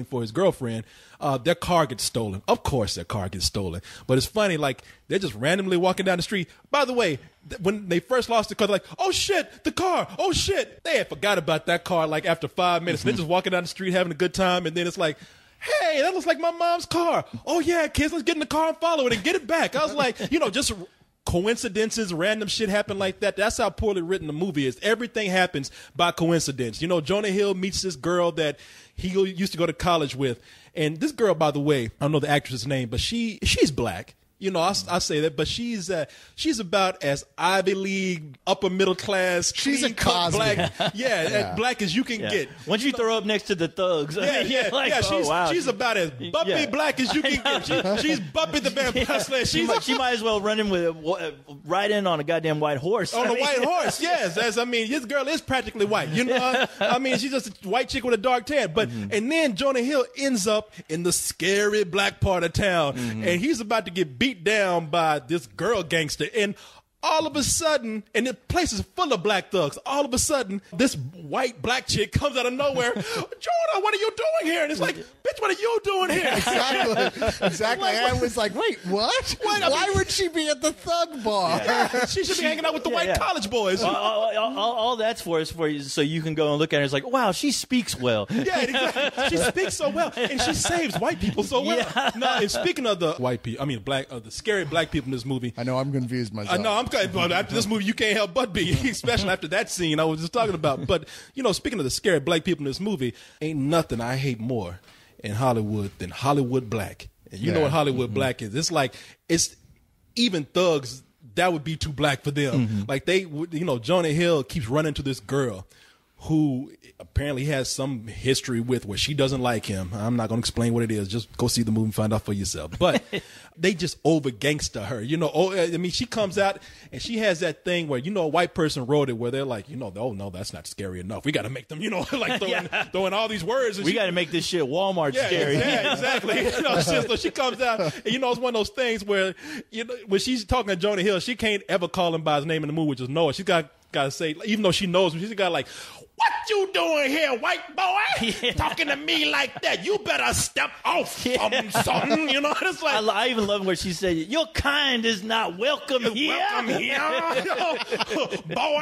looking for his girlfriend. Their car gets stolen. Of course their car gets stolen. But it's funny, like, they're just randomly walking down the street. By the way, when they first lost the car, they're like, oh shit, the car, oh shit. They had forgot about that car like after 5 minutes. They're just walking down the street having a good time, and then it's like, hey, that looks like my mom's car. Oh yeah, kids, let's get in the car and follow it and get it back. I was like, you know, just coincidences, random shit happen like that. That's how poorly written the movie is. Everything happens by coincidence. You know, Jonah Hill meets this girl that he used to go to college with. And this girl, by the way, I don't know the actress's name, but she's black. You know, I say that, but she's about as Ivy League, upper middle class. She's a Cosby. Black, as black as you can get. Once you throw up next to the thugs, she's about as bumpy black as you can get. She's Bumpy the Vampire Slayer. She might as well run in ride in on a goddamn white horse. On a white horse, yes. This girl is practically white. You know, I mean, she's just a white chick with a dark tan. But and then Jonah Hill ends up in the scary black part of town, and he's about to get beat down by this girl gangster, and all of a sudden, and the place is full of black thugs, all of a sudden this white black chick comes out of nowhere. Jonah, what are you doing here? And it's like, bitch, what are you doing here? Exactly. I was like, wait, what? Why would she be at the thug bar? Yeah, she should be hanging out with the white college boys. All that's for you, so you can go and look at her. It's like, wow, she speaks well. Yeah, exactly. She speaks so well, and she saves white people so well. Yeah. No, and speaking of the white people, I mean the scary black people in this movie. I know I'm confused myself. I know but after this movie, you can't help but be, especially after that scene I was just talking about. But, you know, speaking of the scary black people in this movie, ain't nothing I hate more in Hollywood than Hollywood black. And you know what Hollywood black is. It's like, it's even thugs, that would be too black for them. Like Jonah Hill keeps running to this girl who apparently has some history with where she doesn't like him. I'm not going to explain what it is. Just go see the movie and find out for yourself. But they just over gangster her. You know, I mean, she comes out and she has that thing where, you know, a white person wrote it where they're like, you know, oh, no, that's not scary enough. We got to make them, you know, like throwing all these words. And we got to make this shit Walmart scary. Yeah, exactly. You know, so she comes out and, you know, it's one of those things where, you know, when she's talking to Jonah Hill, she can't ever call him by his name in the movie, which is Noah. She's got to say, even though she knows him, she's got like, what you doing here, white boy? Talking to me like that? You better step off from something. You know, it's like I even love where she said, "Your kind is not welcome here." Welcome here, boy.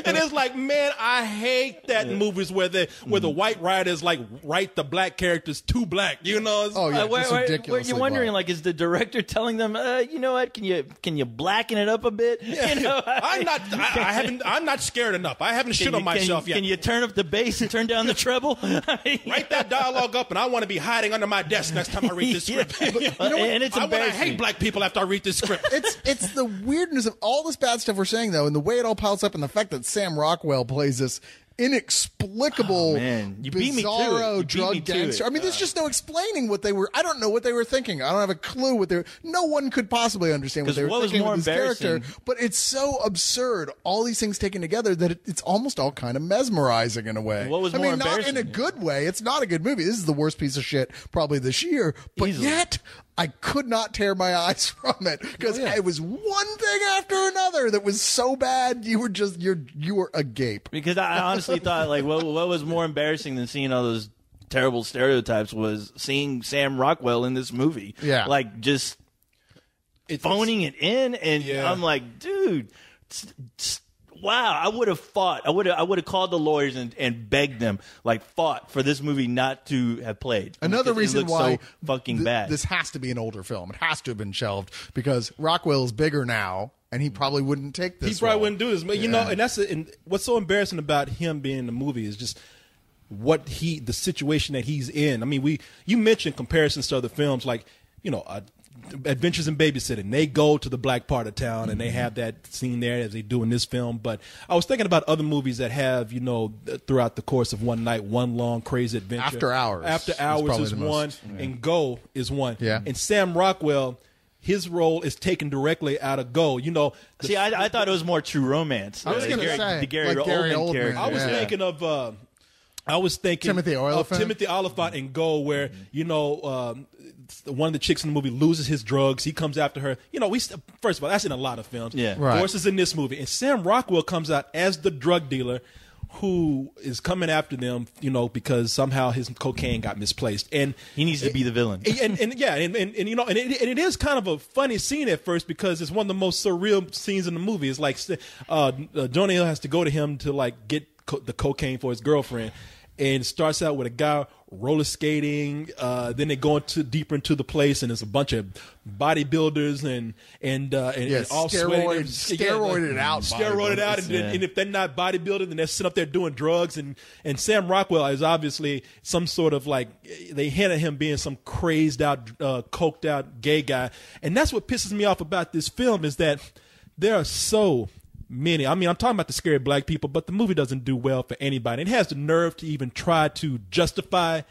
And it's like, man, I hate that in movies where the white writers like write the black characters too black. You know? It's ridiculous. Where you're wondering, like, is the director telling them, you know what? Can you blacken it up a bit? Yeah. You know, I'm not scared enough. I haven't shit on myself yet. Can you turn up the bass and turn down the treble? Write that dialogue up, and I want to be hiding under my desk next time I read this script. And it's embarrassing. I hate black people after I read this script. It's the weirdness of all this bad stuff we're saying, though, and the way it all piles up, and the fact that Sam Rockwell plays this inexplicable, bizarro drug gangster. I mean, there's just no explaining what they were. I don't know what they were thinking. I don't have a clue what they were. No one could possibly understand what they were thinking with this character. But it's so absurd, all these things taken together, that it's almost all kind of mesmerizing in a way. What was more embarrassing? Not in a good way. It's not a good movie. This is the worst piece of shit probably this year. But yet, I could not tear my eyes from it because it was one thing after another that was so bad. You were agape. Because I honestly thought, like, what was more embarrassing than seeing all those terrible stereotypes was seeing Sam Rockwell in this movie. Yeah, like just phoning it in, and I'm like, dude. Wow, I would have fought. I would have called the lawyers and begged them, like, fought for this movie not to have played. Another reason why so fucking bad. This has to be an older film. It has to have been shelved because Rockwell is bigger now, and he probably wouldn't take this. He probably wouldn't do this, but you know, and what's so embarrassing about him being in the movie is just the situation that he's in. I mean, you mentioned comparisons to other films, like, you know, Adventures in Babysitting. They go to the black part of town and they have that scene there as they do in this film. But I was thinking about other movies that have, you know, throughout the course of one night, one long crazy adventure. After Hours. After Hours is one, and Go is one. Yeah. And Sam Rockwell, his role is taken directly out of Go. You know, see, I thought it was more True Romance. I was going to say the Gary Oldman character. I was thinking of. I was thinking Timothy Olyphant and Go, where, you know, one of the chicks in the movie loses his drugs. He comes after her. You know, first of all, that's in a lot of films. Yeah. Of course, it's in this movie. And Sam Rockwell comes out as the drug dealer who is coming after them, because somehow his cocaine got misplaced, and he needs to be the villain. And it is kind of a funny scene at first because it's one of the most surreal scenes in the movie. It's like Jonah Hill has to go to him to like get the cocaine for his girlfriend, and it starts out with a guy roller skating. Then they go deeper into the place, and there's a bunch of bodybuilders and all steroided out. And if they're not bodybuilding, then they're sitting up there doing drugs. And Sam Rockwell is obviously some sort of like, they hint at him being some crazed out, coked out gay guy. And that's what pisses me off about this film is that there are so many. I mean, I'm talking about the scary black people, but the movie doesn't do well for anybody. It has the nerve to even try to justify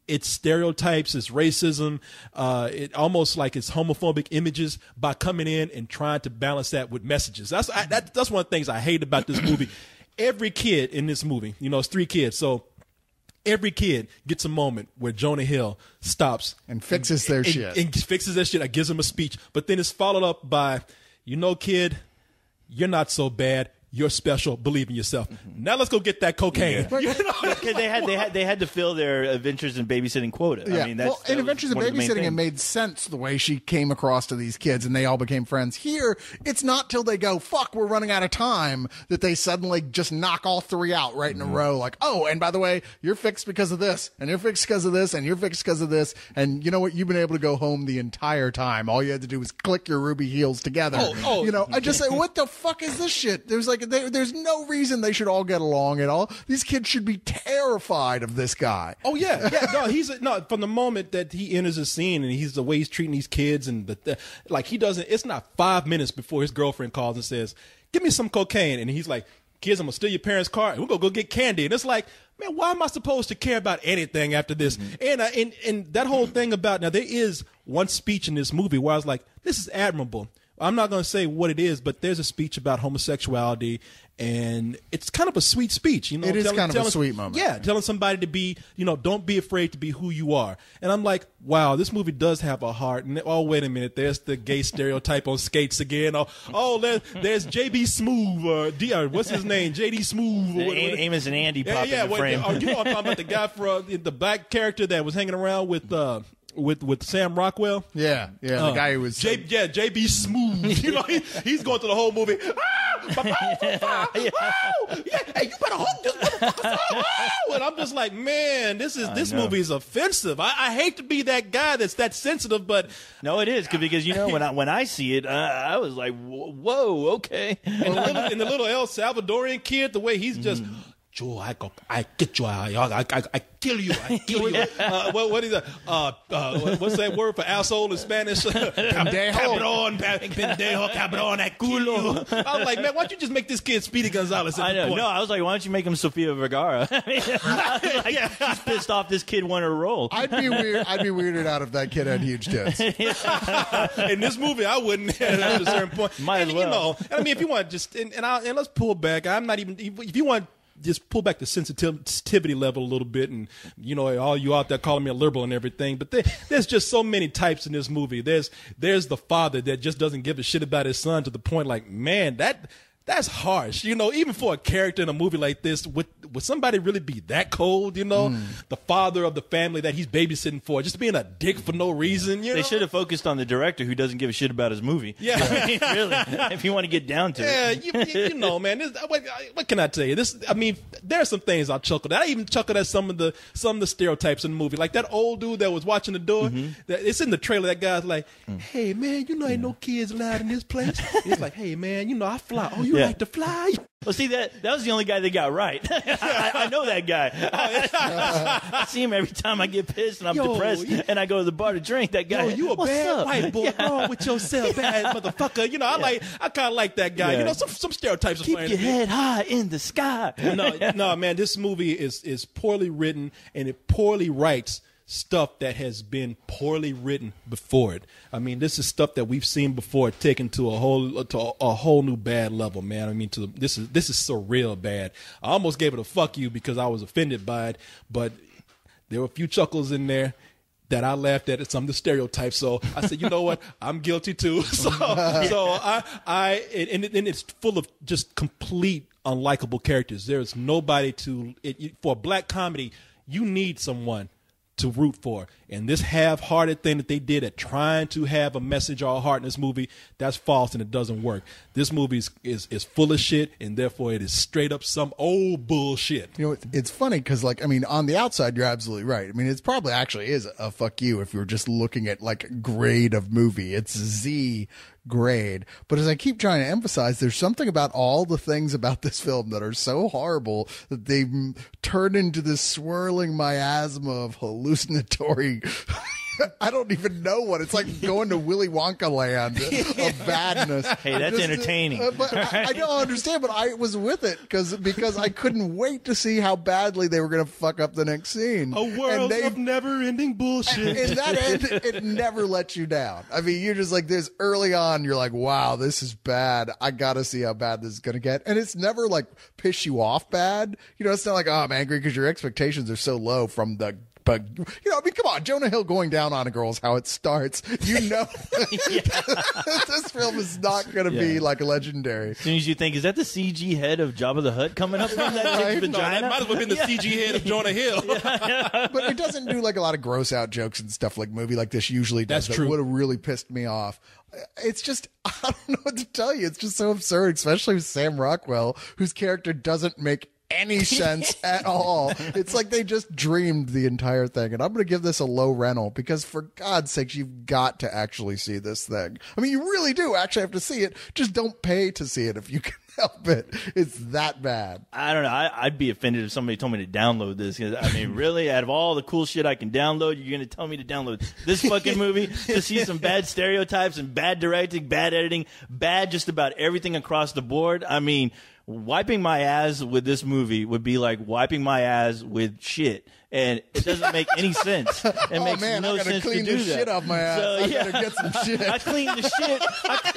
its stereotypes, its racism, it almost like its homophobic images by coming in and trying to balance that with messages. That's one of the things I hate about this movie. Every kid in this movie, it's 3 kids, so every kid gets a moment where Jonah Hill stops and fixes their shit. And fixes their shit. I gives him a speech, but then it's followed up by, kid, you're not so bad. You're special. Believe in yourself. Now let's go get that cocaine. Yeah. Because they had to fill their Adventures in Babysitting quota. Yeah. I mean, in Adventures in Babysitting, it made sense the way she came across to these kids, and they all became friends. Here, it's not till they go, fuck, we're running out of time, that they suddenly just knock all 3 out right in a row. Like, oh, and by the way, you're fixed because of this, and you're fixed because of this, and you're fixed because of this, and you know what? You've been able to go home the entire time. All you had to do was click your ruby heels together. I just say, what the fuck is this shit? There's no reason they should all get along at all. These kids should be terrified of this guy. Oh yeah. No, from the moment that he enters the scene and he's the way he's treating these kids and he doesn't. It's not 5 minutes before his girlfriend calls and says, "Give me some cocaine," and he's like, "Kids, I'm gonna steal your parents' car and we're gonna go get candy." And it's like, man, why am I supposed to care about anything after this? And that whole thing about, now there is one speech in this movie where I was like, this is admirable. I'm not going to say what it is, but there's a speech about homosexuality, and it's kind of a sweet speech. It is kind of a sweet moment. Yeah, telling somebody to be, don't be afraid to be who you are. And I'm like, wow, this movie does have a heart. And wait a minute, there's the gay stereotype on skates again. There's JB Smooth, or what's his name, JD Smooth. Amos and Andy pop in the frame. I'm talking about the guy from the black character that was hanging around with Sam Rockwell. Yeah, the guy who was JB Smooth. He's going through the whole movie. Hey, you better hope this motherfucker's and I'm just like, man, this movie is offensive. I hate to be that guy that's that sensitive, but no, it is because when I see it, I was like, whoa, okay. And the little El Salvadorian kid, the way he's just. Joe, I get you out. I kill you. I kill you. What is that? What's that word for asshole in Spanish? Cabrón, pendejo, cabrón, culo. I was like, man, why don't you just make this kid Speedy Gonzalez? I know. No, I was like, why don't you make him Sofia Vergara? She's pissed off this kid wanted a role. I'd be weirded out if that kid had huge tits. In this movie, I wouldn't at a certain point. Might as well. I mean, if you want just and let's pull back. I'm not even if you want. Just pull back the sensitivity level a little bit, and all you out there calling me a liberal and everything. But there's just so many types in this movie. There's the father that just doesn't give a shit about his son to the point like, man, that's harsh. Even for a character in a movie like this, would somebody really be that cold? The father of the family that he's babysitting for, just being a dick for no reason. They should have focused on the director who doesn't give a shit about his movie. Yeah, really. If you want to get down to it. Yeah, man. What can I tell you? There are some things I chuckled at. I even chuckled at some of the stereotypes in the movie, like that old dude that was watching the door. It's in the trailer. That guy's like, "Hey man, ain't no kids allowed in this place." He's like, "Hey man, I fly." Oh, you like to fly? Well, see, that was the only guy that got right. I know that guy. I see him every time I get pissed and I'm depressed and I go to the bar to drink. That guy. You a bad white boy. Wrong with yourself, bad motherfucker. I kind of like that guy. Some stereotypes are Keep playing. Keep your head high in the sky. No, man, this movie is poorly written and it poorly writes stuff that has been poorly written before it. I mean, this is stuff that we've seen before, taken to a whole new bad level, man. I mean, this is surreal bad. I almost gave it a fuck you because I was offended by it, but there were a few chuckles in there that I laughed at some of the stereotypes. So I said, you know what? I'm guilty too. And it's full of just complete unlikable characters. There's nobody for a black comedy, you need someone to root for. And this half-hearted thing that they did at trying to have a message or a heart in this movie, that's false and it doesn't work. This movie is full of shit, and therefore it is straight up some old bullshit. You know, it's funny because, like, I mean, on the outside, you're absolutely right. I mean, it's probably actually is a fuck you if you were just looking at, like, grade of movie. It's Z grade. But as I keep trying to emphasize, there's something about all the things about this film that are so horrible that they turn into this swirling miasma of hallucinatory I don't even know what it's like going to Willy Wonka land of badness. Hey, that's entertaining. But I don't understand, but I was with it because I couldn't wait to see how badly they were going to fuck up the next scene. A world of never-ending bullshit. In that end, it never lets you down. I mean, you're just like this early on. You're like, wow, this is bad. I got to see how bad this is going to get. And it's never like piss you off bad. You know, it's not like, oh, I'm angry because your expectations are so low from the. But, you know, I mean, come on, Jonah Hill going down on a girl is how it starts. You know, this film is not going to be like legendary. As soon as you think, is that the CG head of Jabba the Hutt coming up from that chick's vagina? No, that might as well have been the CG head of Jonah Hill. But it doesn't do like a lot of gross out jokes and stuff like movie like this usually does. That's true. That would have really pissed me off. It's just, I don't know what to tell you. It's just so absurd, especially with Sam Rockwell, whose character doesn't make any sense at all. It's like they just dreamed the entire thing. And I'm going to give this a low rental because, for God's sakes, you've got to actually see this thing. I mean, you really do actually have to see it. Just don't pay to see it if you can help it. It's that bad. I don't know. I'd be offended if somebody told me to download this. I mean, really, out of all the cool shit I can download, you're going to tell me to download this fucking movie to see some bad stereotypes and bad directing, bad editing, bad just about everything across the board? I mean, wiping my ass with this movie would be like wiping my ass with shit, and it doesn't make any sense. It makes no sense to do that. I gotta clean this shit off my ass. So, I better get some shit. I cleaned the shit.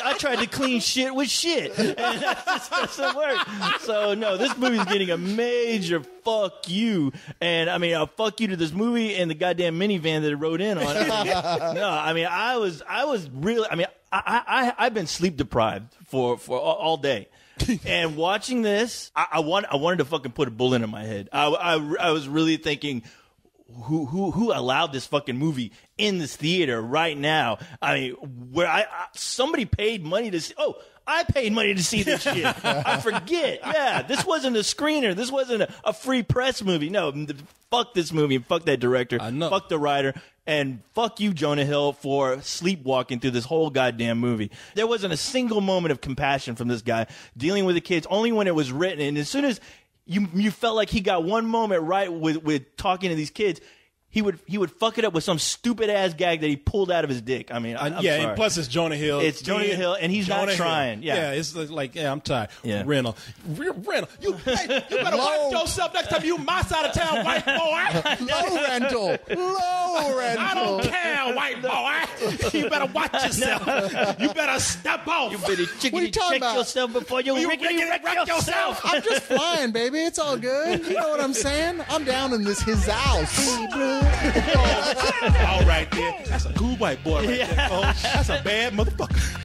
I tried to clean shit with shit, and that just doesn't work. So no, this movie's getting a major fuck you, and I mean a fuck you to this movie and the goddamn minivan that it rode in on. No, I mean I was really. I mean I've been sleep deprived for all day. And watching this, I wanted to fucking put a bullet in my head. I was really thinking, who allowed this fucking movie in this theater right now? I mean, where somebody paid money to see. Oh, I paid money to see this shit. I forget. Yeah, this wasn't a screener. This wasn't a free press movie. No, fuck this movie. Fuck that director. I know. Fuck the writer. And fuck you, Jonah Hill, for sleepwalking through this whole goddamn movie. There wasn't a single moment of compassion from this guy dealing with the kids, only when it was written. And as soon as you felt like he got one moment right with talking to these kids, he would fuck it up with some stupid ass gag that he pulled out of his dick. I mean, I'm sorry. And plus it's Jonah Hill. It's Jonah Hill, and he's not trying. Yeah, it's like, I'm tired. Yeah. Rental. You better watch yourself next time you my side of town, white boy. Low rental. I don't care, white boy. You better watch yourself. You better step off. You better chickity check yourself before you rickety wreck yourself. I'm just flying, baby. It's all good. You know what I'm saying? I'm down in his house. All right, then. That's a cool white boy right there. Oh, that's a bad motherfucker.